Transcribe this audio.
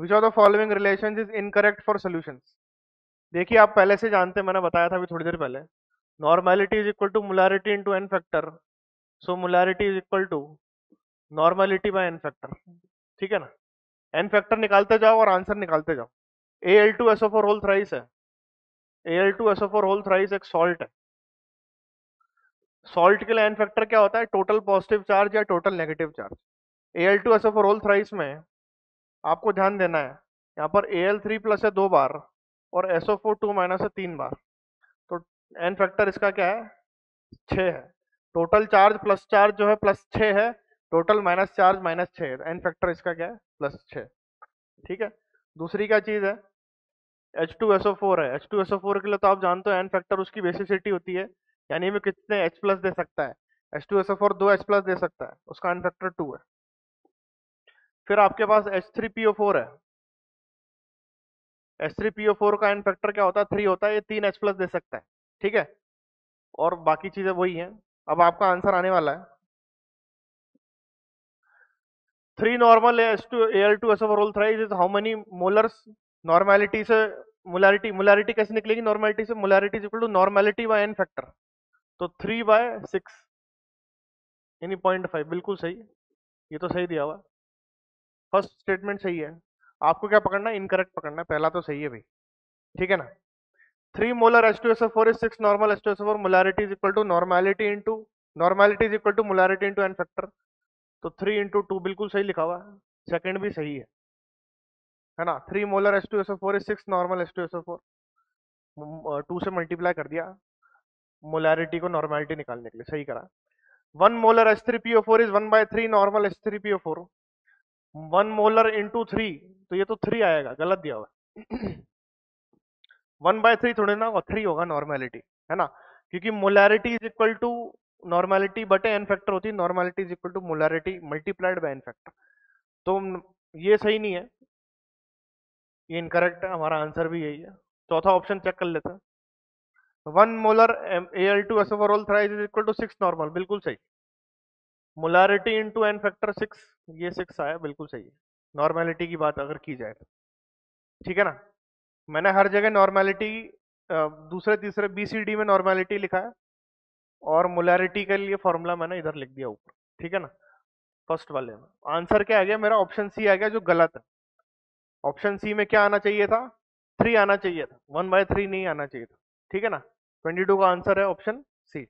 Which of the following relations is incorrect for solutions. देखिए आप पहले से जानते हैं, मैंने बताया था अभी थोड़ी देर पहले, normality is equal to molarity into n factor. So molarity is equal to normality by n factor. ठीक है ना, एन फैक्टर निकालते जाओ और आंसर निकालते जाओ। Al2SO4 होल थ्राइस है। Al2SO4 होल थ्राइस एक सॉल्ट है। सॉल्ट के लिए एन फैक्टर क्या होता है? टोटल पॉजिटिव चार्ज या total negative charge. Al2SO4 whole thrice में आपको ध्यान देना है, यहाँ पर Al3 प्लस है 2 बार और SO4 2 माइनस है 3 बार। तो एन फैक्टर इसका क्या है? 6 है। टोटल चार्ज प्लस चार्ज जो है प्लस 6 है, टोटल माइनस चार्ज माइनस 6 है। एन फैक्टर इसका क्या है? +6। ठीक है। दूसरी क्या चीज है? H2SO4 है। H2SO4 के लिए तो आप जानते हो एन फैक्टर उसकी बेसिसिटी होती है, यानी में कितने H प्लस दे सकता है। H2SO4 2 H प्लस दे सकता है, उसका एन फैक्टर 2 है। फिर आपके पास H3PO4 है। H3PO4 का एन फैक्टर क्या होता है? 3 होता है, ये 3 H प्लस दे सकता है। ठीक है, और बाकी चीजें वही हैं। अब आपका आंसर आने वाला है 3 normal Al2SO4 whole thrice is how many molars. Normality से मोलारिटी, मोलारिटी कैसे निकलेगी? नॉर्मेलिटी से molarity is equal to normality by n factor, तो 3/6 यानी 0.5। बिल्कुल सही, ये तो सही दिया हुआ। फर्स्ट स्टेटमेंट सही है। आपको क्या पकड़ना है? इनकरेक्ट पकड़ना है, पहला तो सही है भाई। ठीक है ना। 3 molar H2SO4 is 6 normal H2SO4, molarity is equal to normality is equal to molarity into n factor, तो 3 × 2 बिल्कुल सही लिखा हुआ है। सेकंड भी सही है ना। 3 molar H2SO4 is 6 normal H2SO4, 2 से मल्टीप्लाई कर दिया मोलारिटी को नॉर्मेलिटी निकालने के लिए, सही करा। 1 molar H3PO4 is 1/3 normal H3PO4, 1 molar into 3, तो ये तो 3 आएगा, गलत दिया हुआ। 1/3 थोड़े ना होगा, 3 होगा नॉर्मेलिटी, है ना। क्योंकि molarity is equal to normality बटे एन फैक्टर होती है, normality is equal to molarity multiplied by n factor. तो ये सही नहीं है, ये इनकरेक्ट है, हमारा आंसर भी यही है। चौथा ऑप्शन चेक कर लेते हैं। 1 molar Al2SO4 whole thrice is equal to 6 normal, बिल्कुल सही। मोलैरिटी इंटू एन फैक्टर 6, ये 6 आया, बिल्कुल सही है। नॉर्मेलिटी की बात अगर की जाए तो, ठीक है ना। मैंने हर जगह नॉर्मेलिटी दूसरे तीसरे BCD में नॉर्मेलिटी लिखा है, और मोलैरिटी के लिए फॉर्मूला मैंने इधर लिख दिया ऊपर। ठीक है ना। फर्स्ट वाले में आंसर क्या आ गया मेरा? ऑप्शन सी आ गया, जो गलत है। ऑप्शन सी में क्या आना चाहिए था? 3 आना चाहिए था, 1/3 नहीं आना चाहिए था। ठीक है ना। 22 का आंसर है ऑप्शन सी।